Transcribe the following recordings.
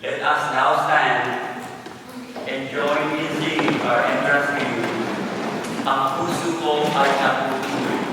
Let us now stand and join in singing our entrance hymn, Ang Puso Ko Ay Naputuloy.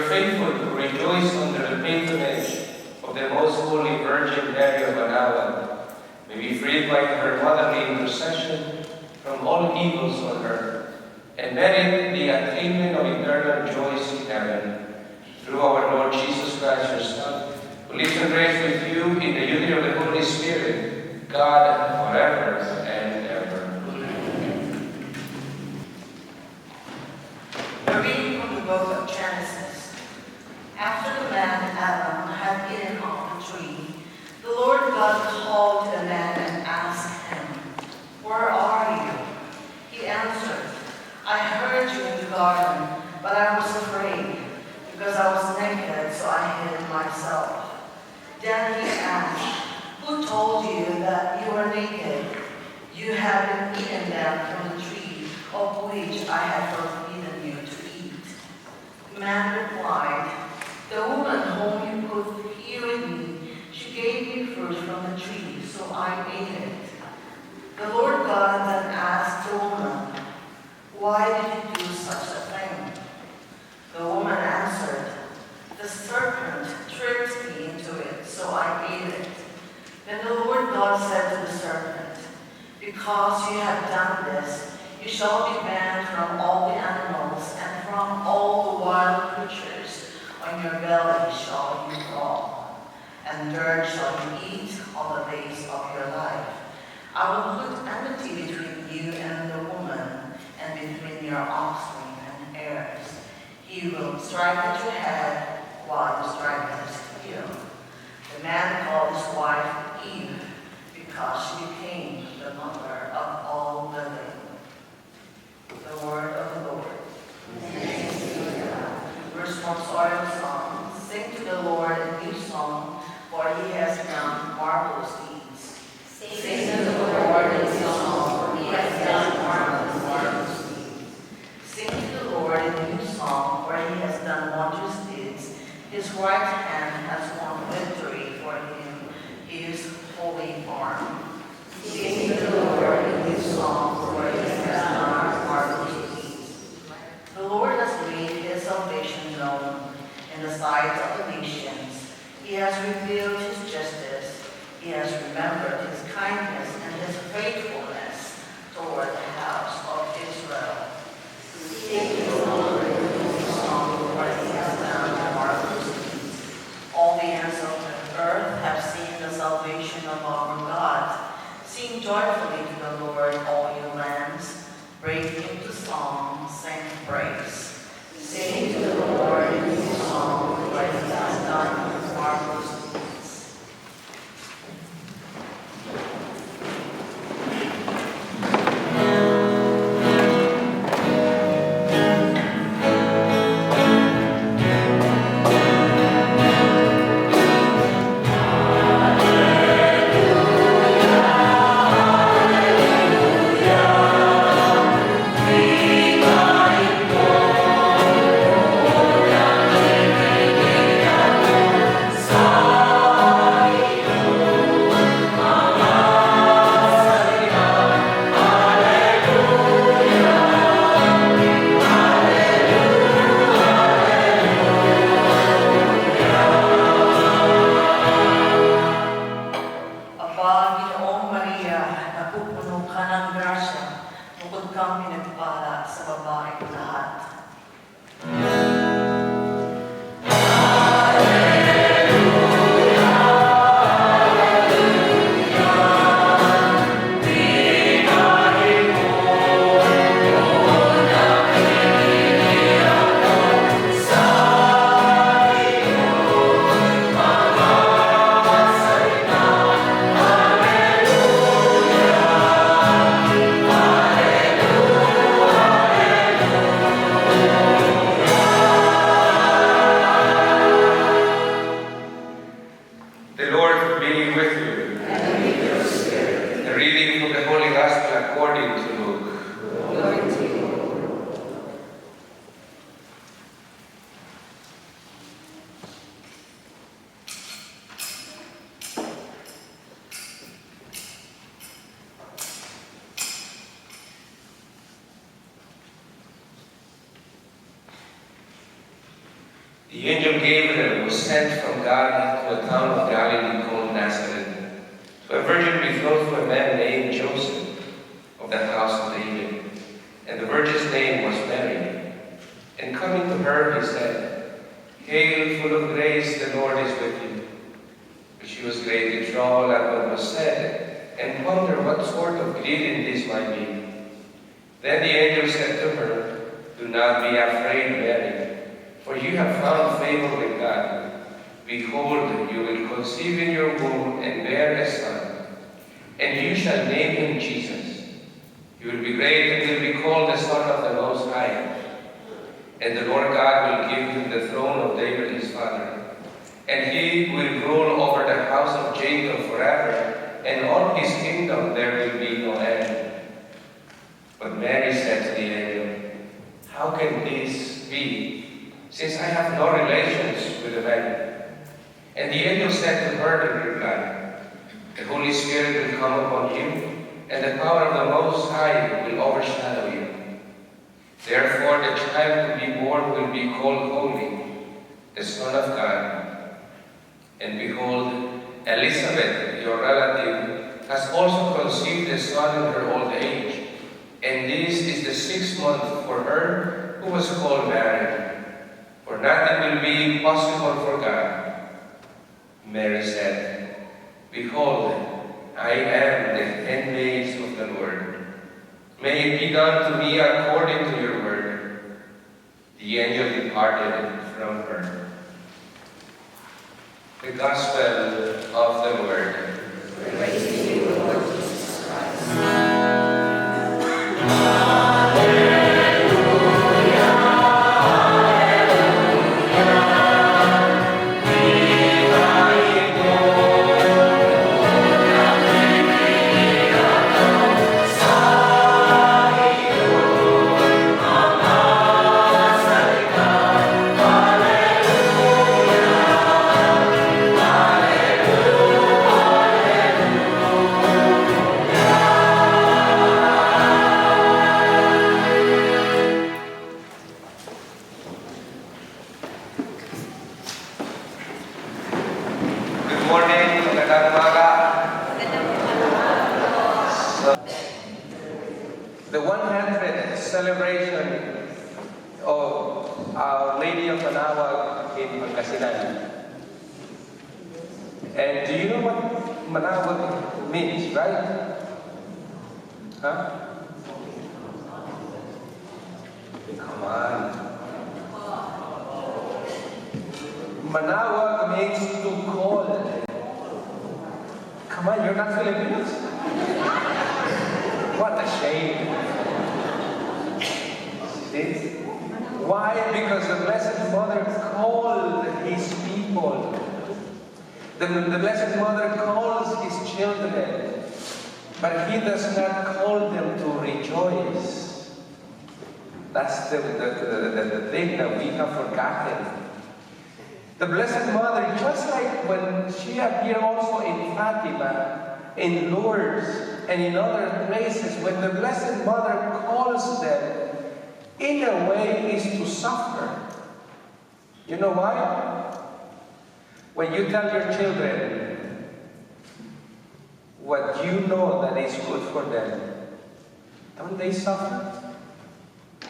are faithful to rejoice under the patronage of the Most Holy Virgin Mary of Manaoag, may be freed by her motherly intercession from all evils on earth, and merit the attainment of eternal joys in heaven. Through our Lord Jesus Christ, your Son, who lives and reigns with you in the unity of the Holy Spirit, God, forever and ever. A reading from the book of Genesis. After the man Adam had eaten of the tree, the Lord God called the man and asked him, "Where are you?" He answered, "I heard you in the garden, but I was afraid, because I was naked, so I hid myself." Then he asked, "Who told you that you were naked? You haven't eaten them from the tree of which I have forbidden you to eat." The man replied, "The woman whom you put here with me, she gave me fruit from the tree, so I ate it." The Lord God then asked the woman, "Why did you do such a thing?" The woman answered, "The serpent tricked me into it, so I ate it." Then the Lord God said to the serpent, "Because you have done this, you shall be banned from all the animals and from all the wild creatures. On your belly shall you crawl, and dirt shall you eat all the days of your life. I will put enmity between you and the woman, and between your offspring and heirs. He will strike at your head, while you strike at his heel." The man called his wife Eve, because she became the mother of all living. The word of the Lord. Thanks be to God. Responsorial song. Sing to the Lord a new song, for he has done marvelous deeds. Sing to the Lord a new song, for he has done marvelous deeds. Sing to the Lord a new song, for he has done wondrous deeds. His right hand has won victory for him, his holy arm. Sing to the Lord a new song, for he has done marvelous deeds. The Lord has made his salvation known in the sight of the nations. He has revealed his justice. He has remembered his kindness and his faithfulness toward the house of Israel. Sing to the Lord a new song, for he has done marvelous deeds. All the ends of the earth have seen the salvation of our God. Sing joyfully to the Lord, all you lands. Break into song, sing praise. Sing to the Lord a new song, for he has done marvelous deeds. The angel Gabriel was sent from God to a town of Galilee called Nazareth, to a virgin betrothed to a man named Joseph, of the house of David. And the virgin's name was Mary. And coming to her, he said, "Hail, full of grace, the Lord is with you." But she was greatly troubled at what was said, and wondered what sort of greeting this might be. Then the angel said to her, "Do not be afraid, Mary, for you have found favor with God. Behold, you will conceive in your womb and bear a son, and you shall name him Jesus. He will be great and will be called the Son of the Most High. And the Lord God will give him the throne of David his father, and he will rule over the house of Jacob forever, and on his kingdom there will be no end." But Mary said to the angel, "How can this be, since I have no relations with a man?" And the angel said to her in reply, "The Holy Spirit will come upon you, and the power of the Most High will overshadow you. Therefore the child to be born will be called Holy, the Son of God. And behold, Elizabeth, your relative, has also conceived a son in her old age, and this is the 6th month for her who was called barren. For nothing will be impossible for God." Mary said, "Behold, I am the handmaid of the Lord. May it be done to me according to your word." The angel departed from her. The Gospel of the Lord. Praise to you, Lord Jesus Christ. The 100th celebration of Our Lady of Manaoag in Pangasinan. And do you know what Manaoag means, right? Huh? Come on. Manaoag means to call. Come on, you're not Filipinos? What a shame. See? Why? Because the Blessed Mother called his people. The Blessed Mother calls his children, but he does not call them to rejoice. That's the thing that we have forgotten. The Blessed Mother, just like when she appeared also in Fatima, in Lourdes, and in other places, when the Blessed Mother calls them, in a way is to suffer. You know why? When you tell your children what you know that is good for them, don't they suffer?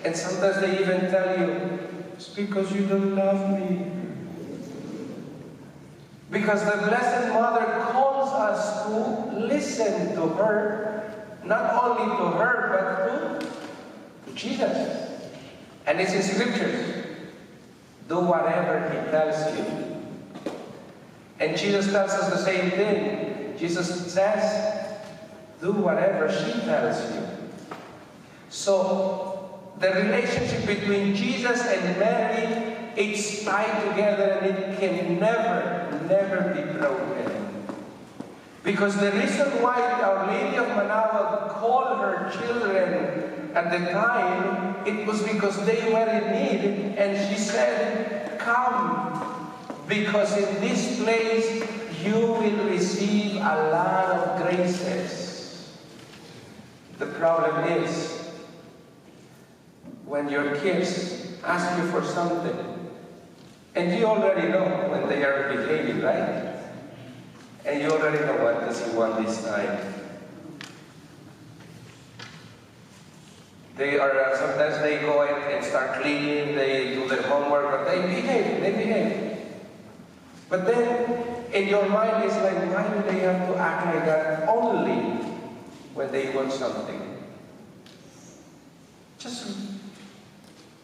And sometimes they even tell you, "It's because you don't love me." Because the Blessed Mother calls us to listen to her, not only to her, but to Jesus. And it's in Scriptures. Do whatever he tells you. And Jesus tells us the same thing. Jesus says, do whatever she tells you. So, the relationship between Jesus and Mary, it's tied together and it can never be broken. Because the reason why Our Lady of Manaoag called her children at the time, it was because they were in need, and she said, "Come, because in this place you will receive a lot of graces." The problem is, when your kids ask you for something, And you already know when they are behaving, right? And you already know what does he want this time. They are, sometimes they go and start cleaning, they do their homework, but they behave. But then, in your mind, it's like, why do they have to act like that only when they want something?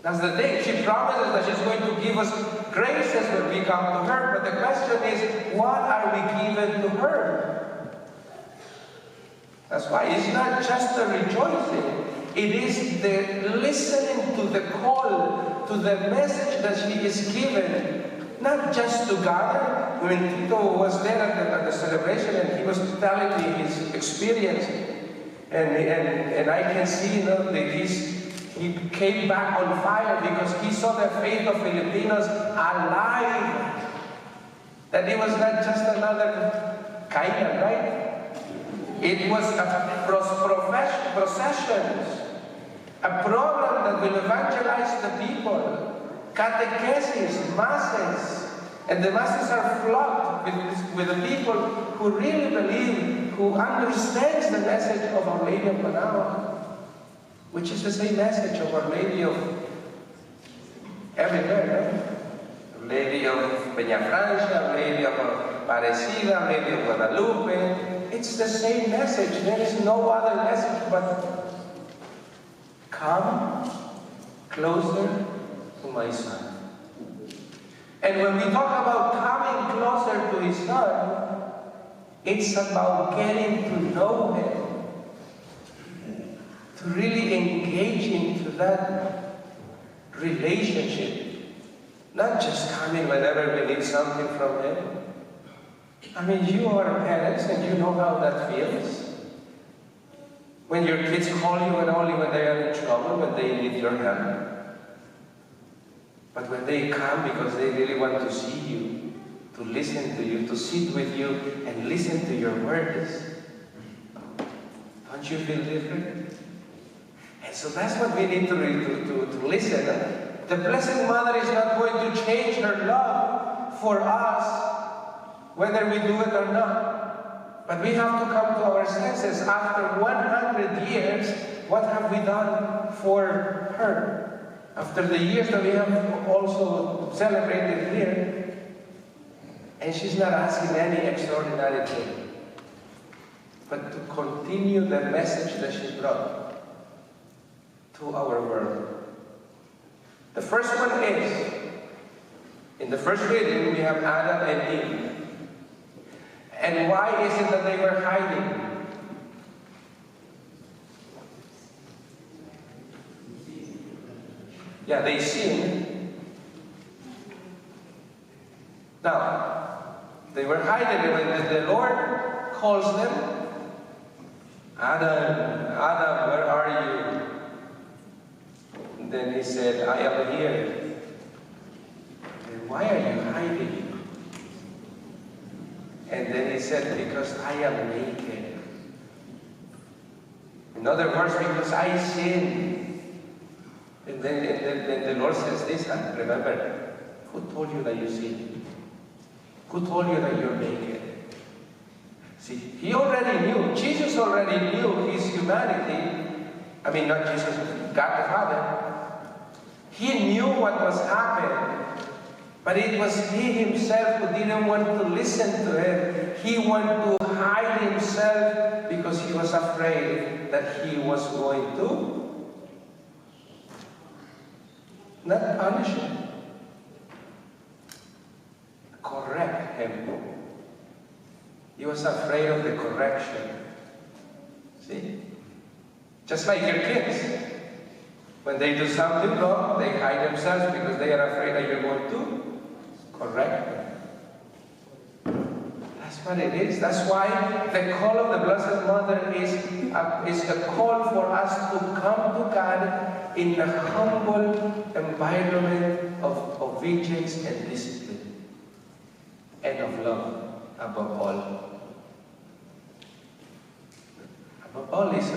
That's the thing. She promises that she's going to give us graces when we come to her, but the question is, what are we given to her? That's why it's not just the rejoicing. It is the listening to the call, to the message that she is given, not just to gather. When Tito was there at the celebration and he was telling me his experience, and I can see, that he came back on fire because he saw the faith of Filipinos alive. That it was not just another kainan, right? It was a processions, a program that will evangelize the people, catechesis, masses, and the masses are flocked with the people who really believe, who understands the message of Our Lady of Manaoag, which is the same message of Our Lady of everywhere, right? Our Lady of Peñafrancia, Our Lady of Aparecida, Our Lady of Guadalupe. It's the same message. There is no other message but come closer to my Son. And when we talk about coming closer to His Son, it's about getting to know Him, to really engage into that relationship, not just coming whenever we need something from Him. I mean, you are parents and you know how that feels. When your kids call you and only when they are in trouble, when they need your help. But when they come because they really want to see you, to listen to you, to sit with you and listen to your words, don't you feel different? And so that's what we need to listen. The Blessed Mother is not going to change her love for us, whether we do it or not. But we have to come to our senses. After 100 years, what have we done for her? After the years that we have also celebrated here, and she's not asking any extraordinary thing, but to continue the message that she brought to our world. The first one is, in the first reading, we have Adam and Eve. And why is it that they were hiding? Yeah, they sinned. Now, they were hiding when the Lord calls them, Adam, Adam, where are you? And then he said, I am here. And why are you hiding? And then he said, because I am naked. In other words, because I sinned. And then the Lord says this, remember, who told you that you sinned? Who told you that you're naked? See, he already knew, Jesus already knew his humanity. I mean, not Jesus, God the Father. He knew what was happening. But it was he himself who didn't want to listen to him. He wanted to hide himself because he was afraid that he was going to not punish him, correct him. He was afraid of the correction. See? Just like your kids. When they do something wrong, they hide themselves because they are afraid that you're going to correct them. That's what it is. That's why the call of the Blessed Mother is a call for us to come to God in a humble environment of obedience and discipline, and of love above all. Above all is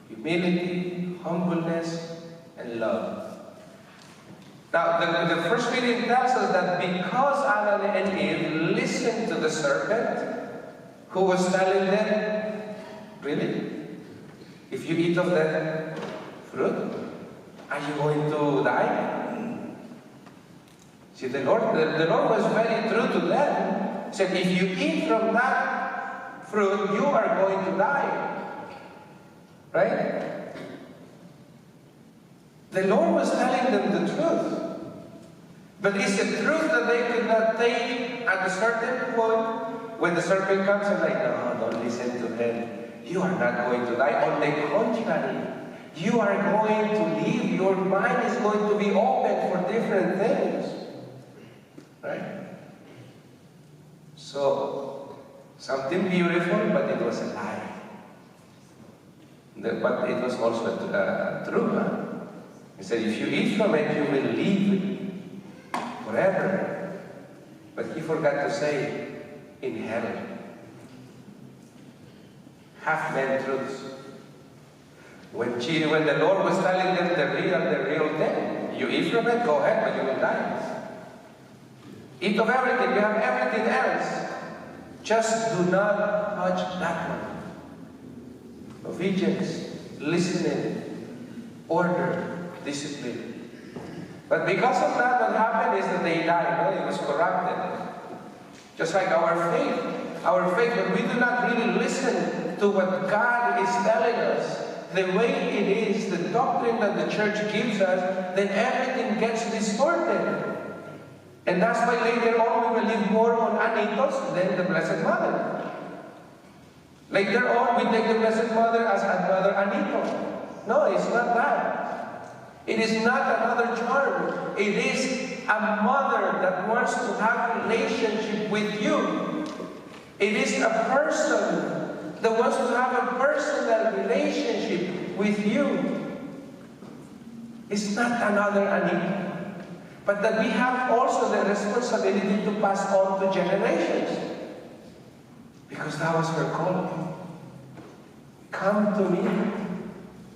humility, humbleness, and love. Now, the first reading tells us that because Adam and Eve listened to the serpent, who was telling them, really? If you eat of that fruit, are you going to die? See, the Lord was very true to them. He said, if you eat from that fruit, you are going to die. Right? The Lord was telling them the truth. But it's the truth that they could not take at a certain point. When the serpent comes and like, no, don't listen to him. You are not going to die. On the contrary, you are going to live. Your mind is going to be open for different things. Right? So, something beautiful, but it was a lie. But it was also true. Huh? He said, if you eat from it, you will live forever. But he forgot to say, in hell. Half-meant truths. When the Lord was telling them the real thing, you eat from it, go ahead, but you will die. Eat of everything, you have everything else. Just do not touch that one. Obedience, listening, order, discipline. But because of that, what happened is that they died. It was corrupted. Just like our faith. Our faith, when we do not really listen to what God is telling us, the way it is, the doctrine that the church gives us, then everything gets distorted. And that's why later on we believe more on Anitos than the Blessed Mother. Later on we take the Blessed Mother as another Anito. No, it's not that. It is not another charm. It is a mother that wants to have a relationship with you. It is a person that wants to have a personal relationship with you. It's not another Anito. But that we have also the responsibility to pass on to generations. Because that was her call. Come to me,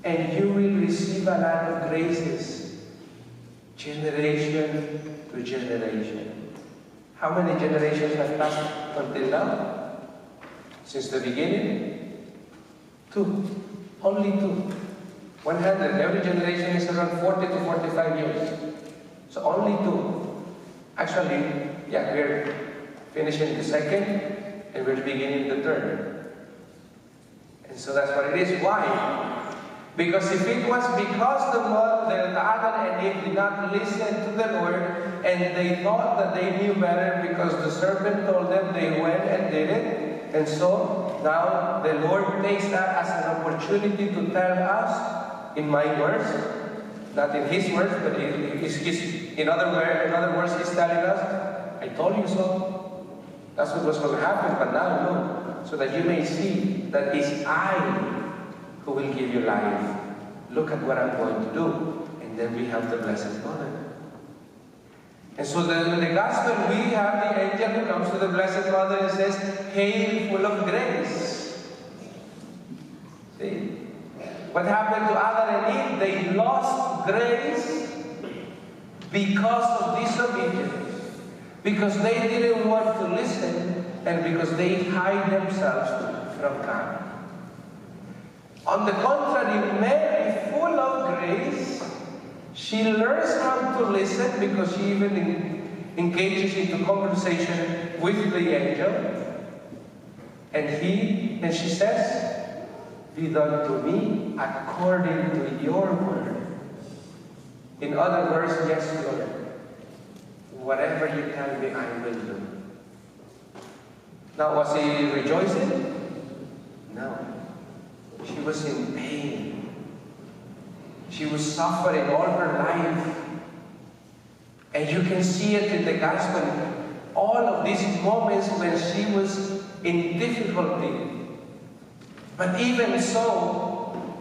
and you will receive a lot of graces. Generation to generation. How many generations have passed until now? Since the beginning? 2. Only 2. 100. Every generation is around 40 to 45 years. So only 2. Actually, yeah, we're finishing the second and we're beginning the third. And so that's what it is. Why? Because if it was because the Adam and Eve did not listen to the Lord and they thought that they knew better because the serpent told them, they went and did it. And so now the Lord takes that as an opportunity to tell us, in my words, not in his words, but in other words, he's telling us, I told you so. That's what was going to happen, but now look, so that you may see that it's I who will give you life. Look at what I'm going to do. And then we have the Blessed Mother. And so in the Gospel, we have the angel who comes to the Blessed Mother and says, Hail, full of grace. See? What happened to Adam and Eve? They lost grace because of disobedience. Because they didn't want to listen and because they hide themselves from God. On the contrary, Mary, full of grace, she learns how to listen because she even engages into conversation with the angel. And she says, be done to me according to your word. In other words, yes, Lord. Whatever you tell me, I will do. Now, was he rejoicing? No. She was in pain. She was suffering all her life. And you can see it in the Gospel. All of these moments when she was in difficulty. But even so,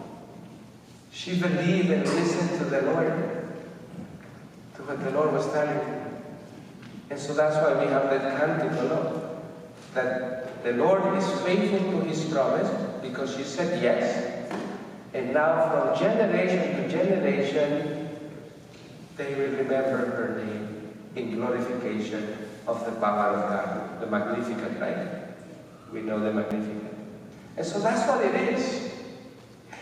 she believed and listened to the Lord, to what the Lord was telling her. And so that's why we have that canticle, that the Lord is faithful to His promise, because she said yes. And now from generation to generation, they will remember her name in glorification of the power of God. The Magnificat, right? We know the Magnificat. And so that's what it is.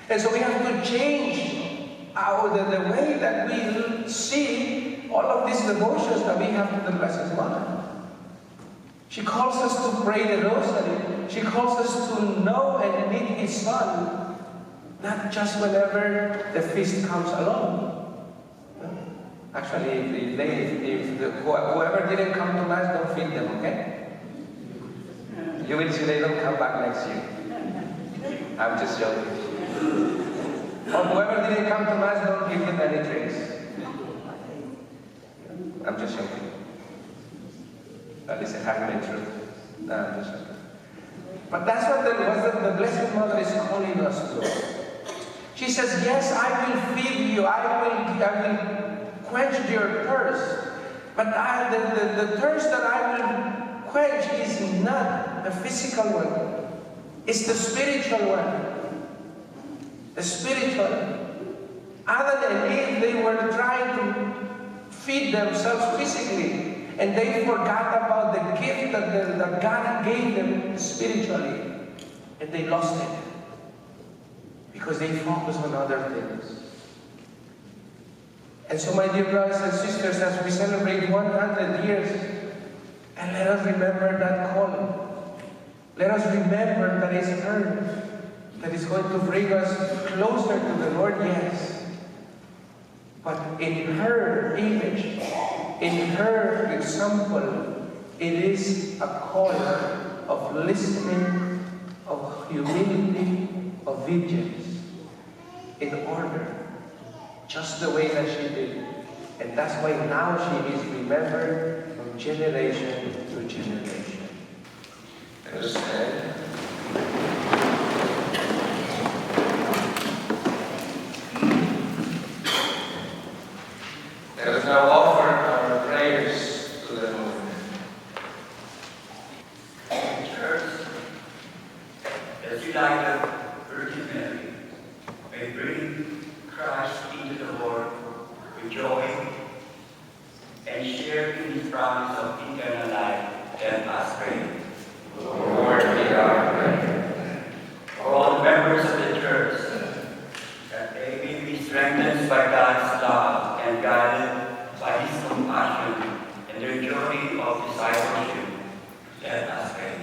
And so we have to change the way that we see all of these devotions that we have to the Blessed Mother. She calls us to pray the Rosary. She calls us to know and meet His Son, not just whenever the feast comes along. Actually, whoever didn't come to Mass, don't feed them, okay? You will see they don't come back next year. I'm just joking. Or whoever didn't come to Mass, don't give them any drinks. I'm just joking. That is a hard truth. No, I'm just joking. But that's what the Blessed Mother is calling us to. She says, yes, I will feed you. I will quench your thirst. But the thirst that I will quench is not the physical one. It's the spiritual one. The spiritual. Adam and Eve, they were trying to feed themselves physically. And they forgot about the gift that God gave them spiritually. And they lost it. Because they focused on other things. And so, my dear brothers and sisters, as we celebrate 100 years, and let us remember that call. Let us remember that it's her that is going to bring us closer to the Lord, yes. But in her image, in her example, it is a call of listening, of humility, of vigilance, in order, just the way that she did. And that's why now she is remembered from generation to generation. Understand? Let us now offer our prayers to the Lord. Church, as you like the Virgin Mary, may bring Christ into the world with joy and share in His promise of eternal life. Let us pray. Lord, hear our prayer. For all the members of the Church, that they may be strengthened by God's love and guided by His compassion in their journey of discipleship. Let us pray.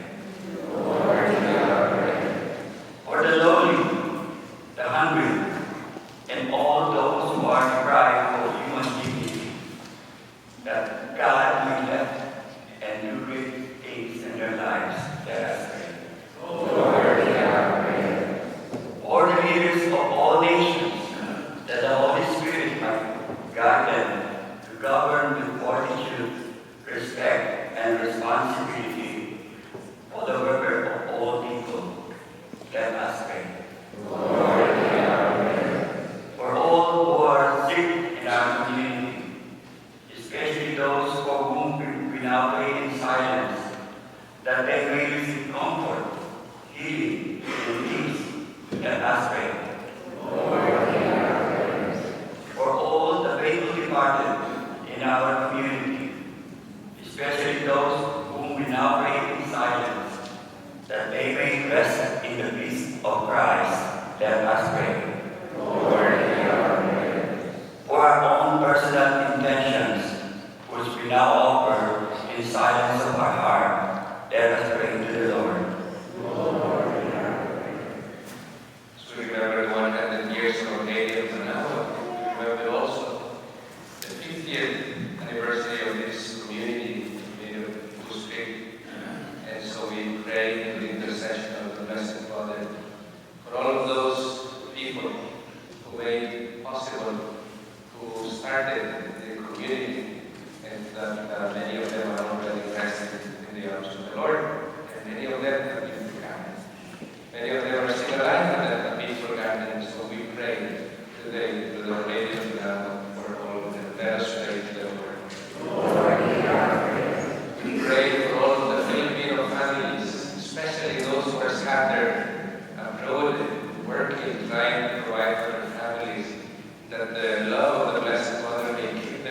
Lord, hear our prayer. For the lowly, the hungry, and all those who are deprived of human dignity, that God may let and do great things in their lives. Let us pray. Lord, hear our prayer. For the leaders of all nations, that the Holy Spirit might guide them to govern with fortitude, respect, and responsibility for the welfare of all people. Let us pray. Lord, hear our prayer. For all who are sick in our community, especially those for whom we now pray in silence, that they may receive comfort, healing, and peace. Let us pray. Lord, hear our prayer. For all the faithful departed in our community, especially those whom we now pray in silence, that they may rest in the peace of Christ. Let us pray. Lord, hear our prayer. For our own personal intentions, which we now offer in silence of our heart, let us pray to the Lord. Lord, hear our prayer. So we remember the 100 years of Lady of Manaoag. We remember also the 50th anniversary of this community, of Goose Creek. And so we pray in the intercession of the Blessed Mother for all of those people who made it possible, who started the community, and that many of them are already rested in the arms of the Lord, and many of them have been forgotten. Many of them are still alive and have been forgotten, so we pray today to the Lady of God for all of them. Let us pray to the Lord. Lord, hear our prayer. We pray for all the Filipino families, especially those who are scattered abroad, working, trying to provide for their families, that the love of the Blessed Mother may keep them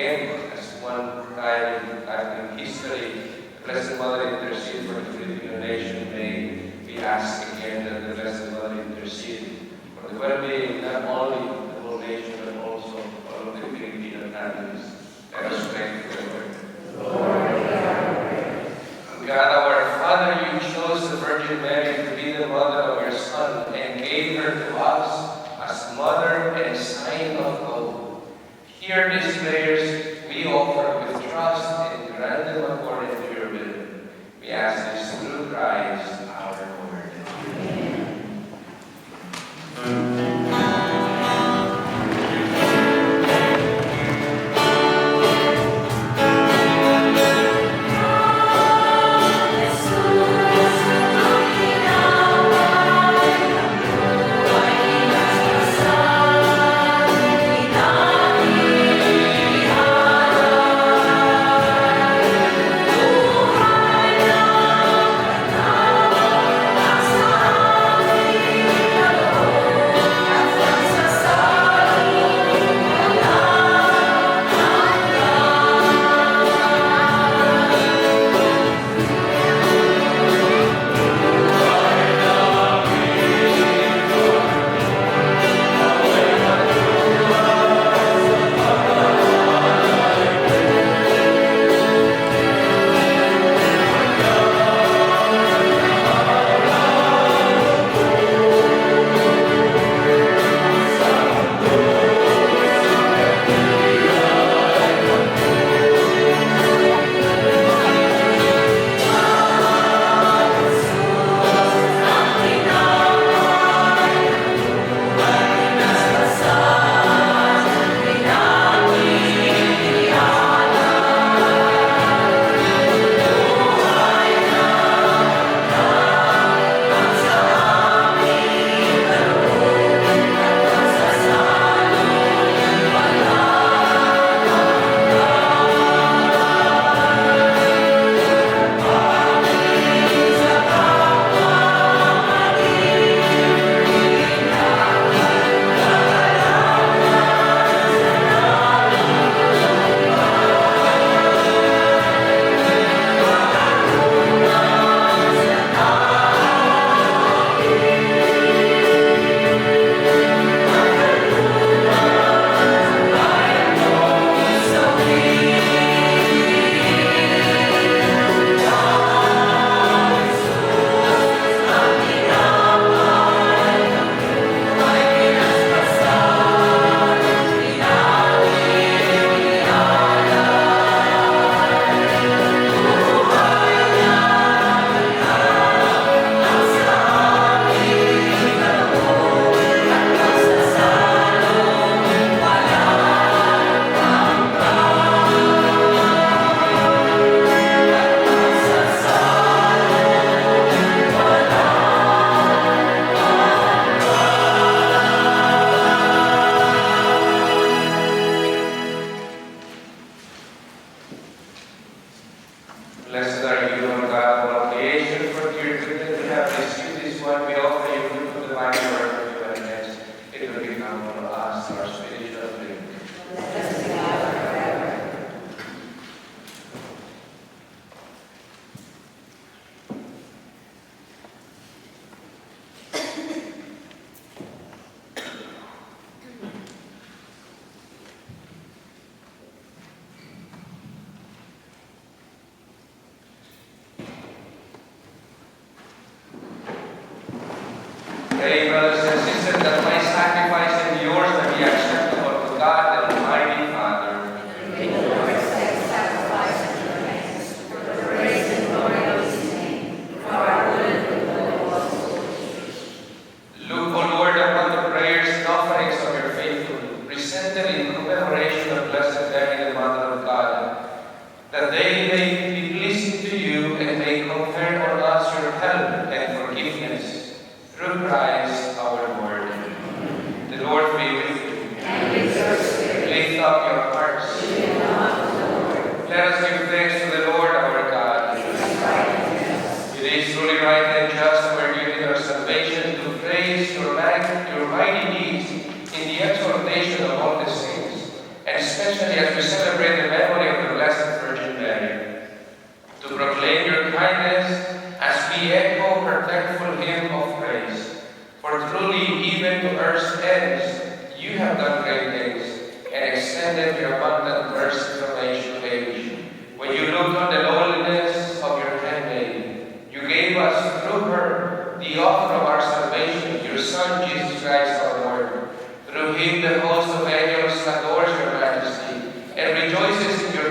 again, as one time in history, the Blessed Mother intercede for the Filipino nation. May we ask again that the Blessed Mother intercede for the well-being not only of the whole nation, but also all of the Filipino families. Let us pray for the Lord. God, our Father, you chose the Virgin Mary to be the mother of your Son and gave her to us as mother and sign of love. Hear these prayers we offer with trust and grant them according to your will. We ask this through Christ our Lord. Amen.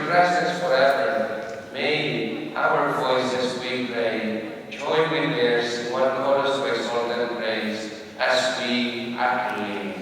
presence forever. May our voices, we pray, join with theirs in one chorus to exalt and praise as we acclaim.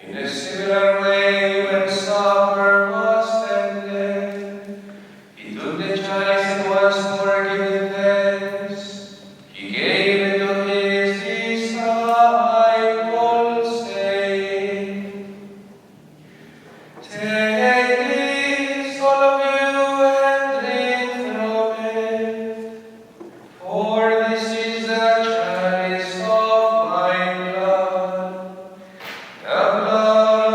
In a similar way, when supper was ended, he took the chalice and once more giving thanks, he gave it to his disciples, saying, "Take this, all of you, and drink from it, for this is the chalice of my blood, the blood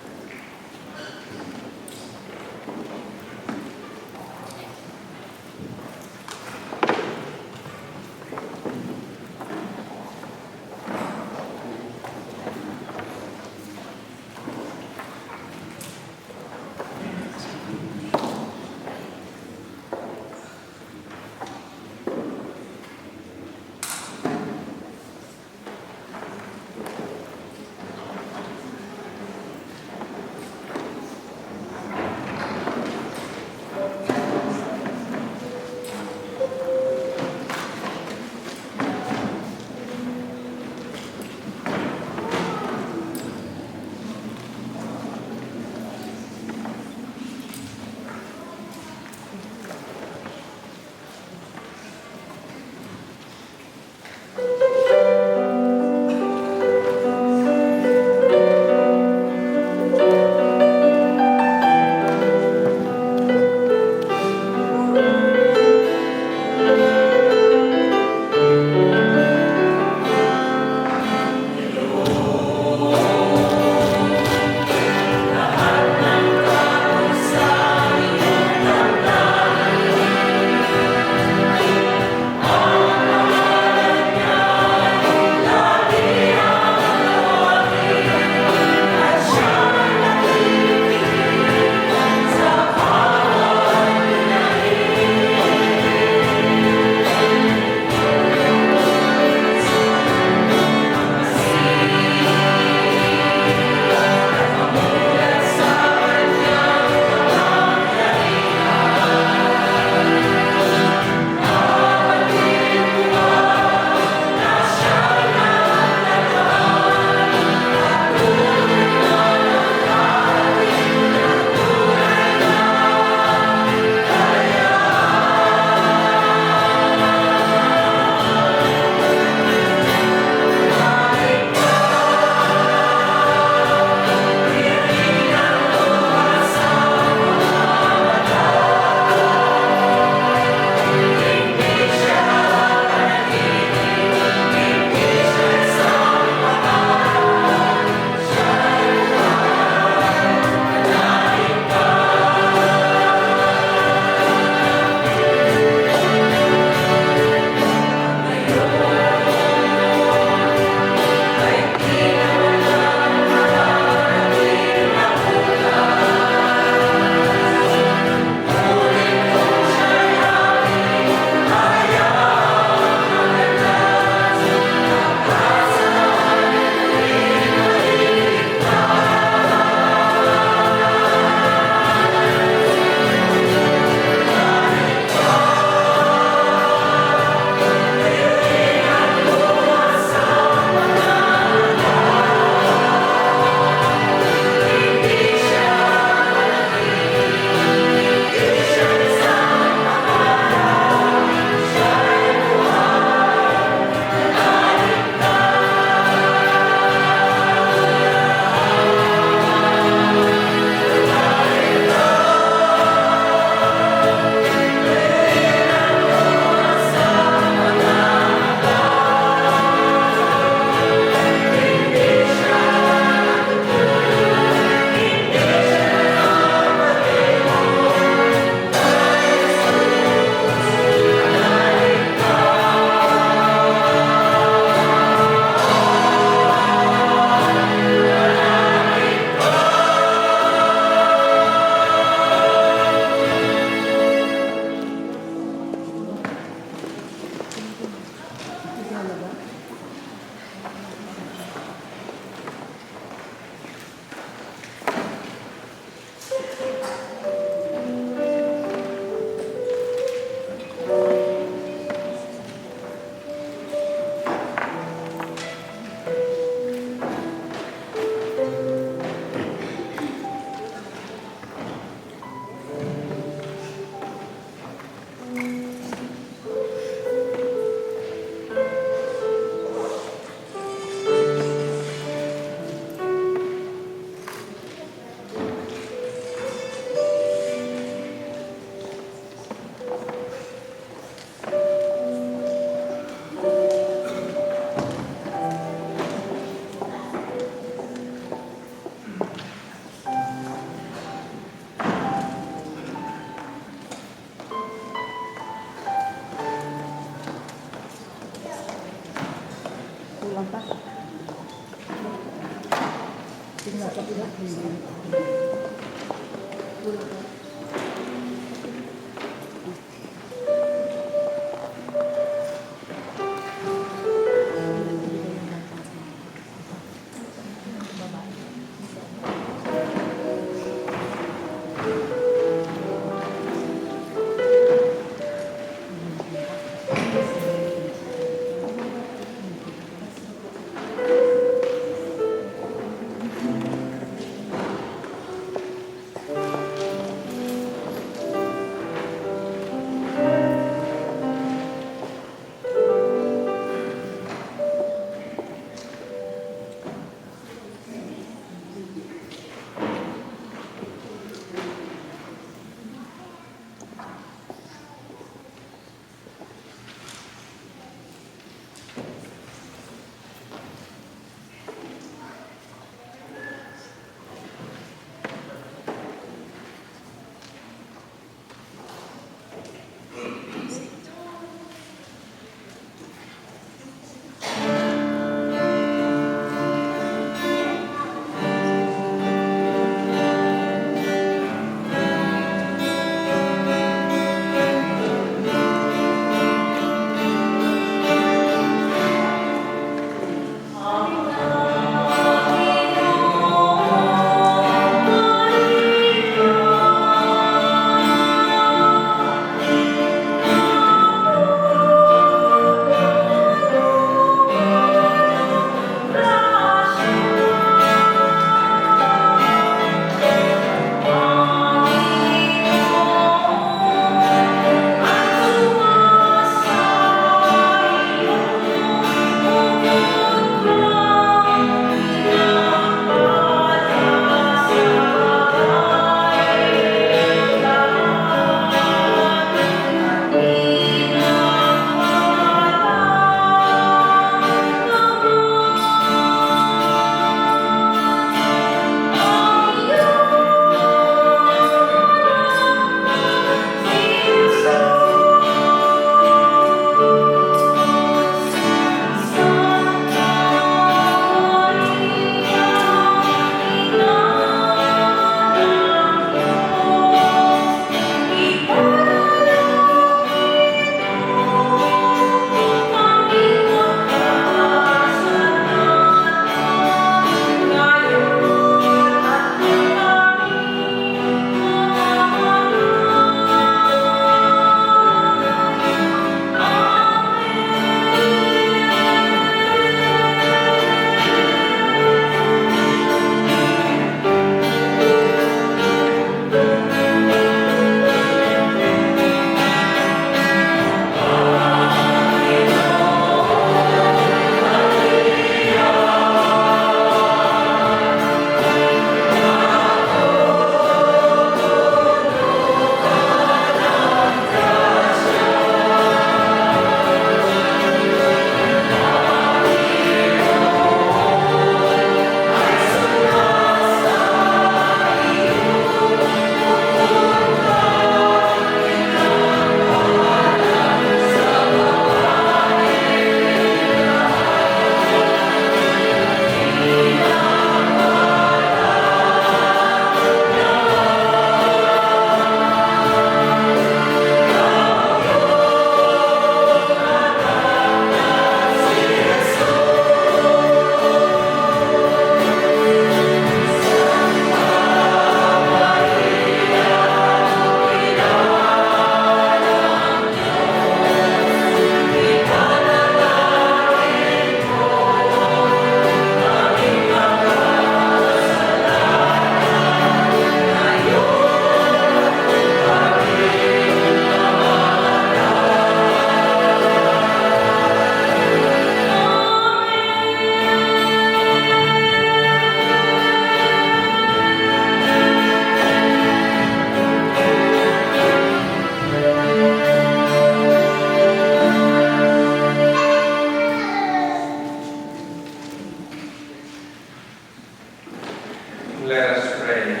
Let us pray.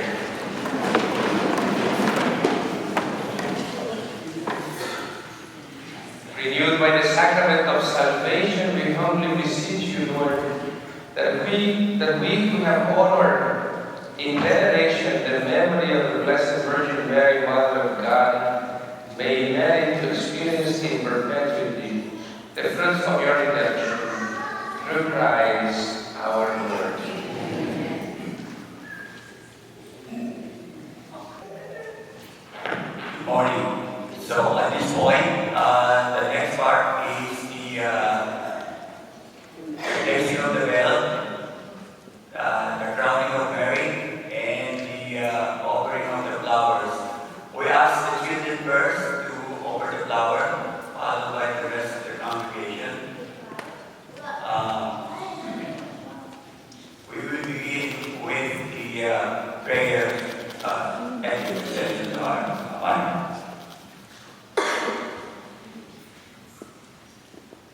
Renewed by the sacrament of salvation, we humbly beseech you, Lord, that we who have honored in veneration, the memory of the Blessed Virgin Mary, Mother of God, may merit to experience in perpetuity the fruits of your redemption, through Christ our Lord. Good morning. So at this point, the next part is the placing of the veil, the crowning of Mary, and the offering of the flowers. We ask the children first to offer the flower, followed by the rest of the congregation. We will begin with the prayer and the procession are fine.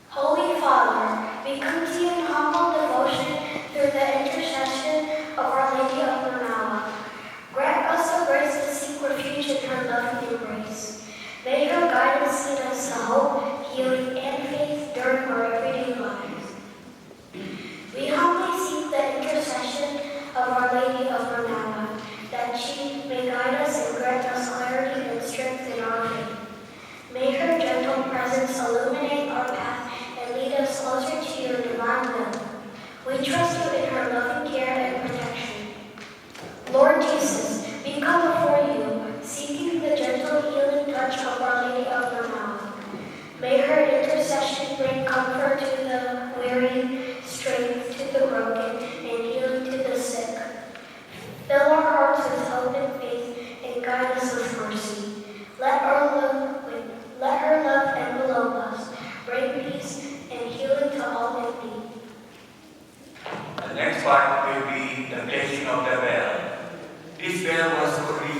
Holy Father, we come to you in humble devotion through the intercession of Our Lady of Manaoag. Grant us the grace to seek refuge in her loving embrace. May her guidance lead us to hope, healing, and faith during our everyday lives. We humbly seek the intercession of Our Lady of Manaoag, that she may guide us and grant us clarity and strength in our faith. May her gentle presence illuminate our path and lead us closer to your divine will. We trust you in her loving care and protection. Lord Jesus, we come before you, seeking the gentle healing touch of Our Lady of Manaoag. May her intercession bring comfort to the weary, strength to the broken, and healing to the sick. Fill our hearts with hope and faith, and guide us with mercy. Let her love envelope us, bring peace and healing to all in need. The next part will be the placing of the veil. This veil was originally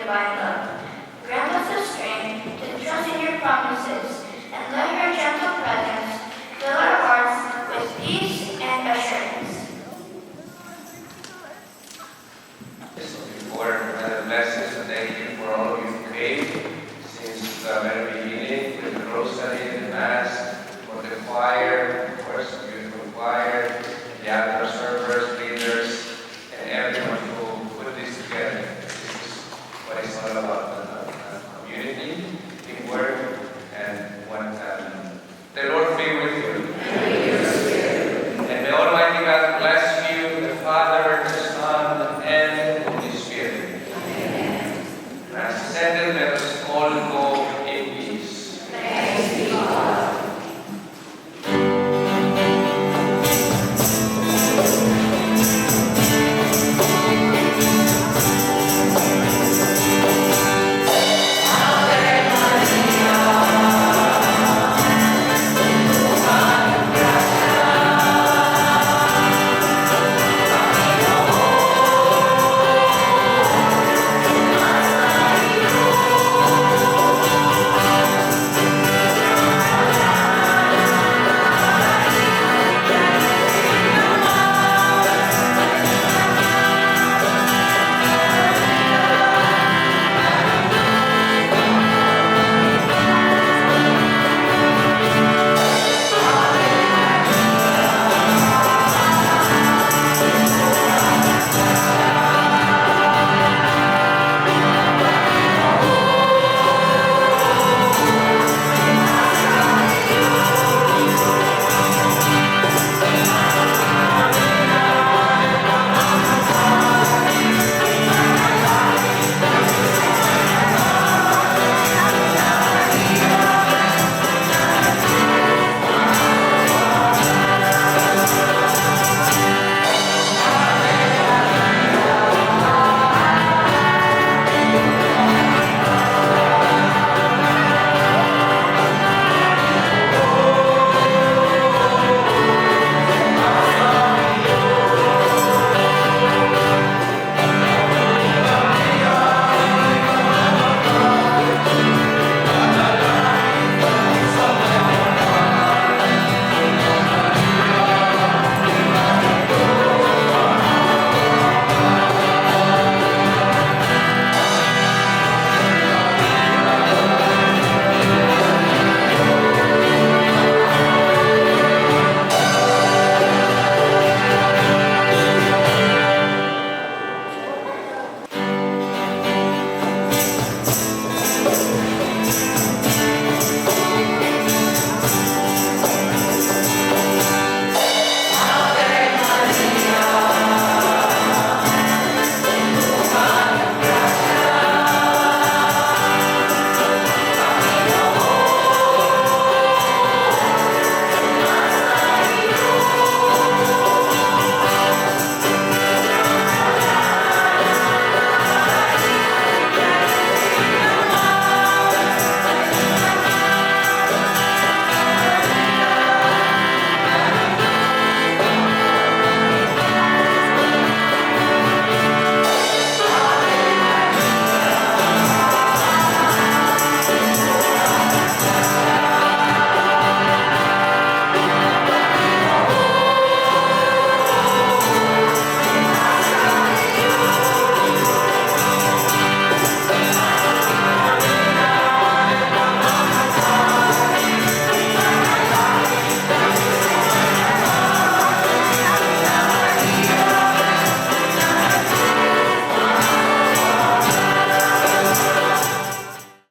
divine love. Grant us the strength to trust in your promises, and let your gentle presence fill our hearts with peace and assurance. So before the blessings, and thank you for all you prayed since the very beginning with the Rosary and the Mass, for the choir, of course, the beautiful choir, the other servers, leaders, and everyone who put this together. This is what it's all about, community, teamwork, and one family. The Lord be with you. And the Almighty God bless you, the Father, the Son, and the Holy Spirit. Amen. Ascended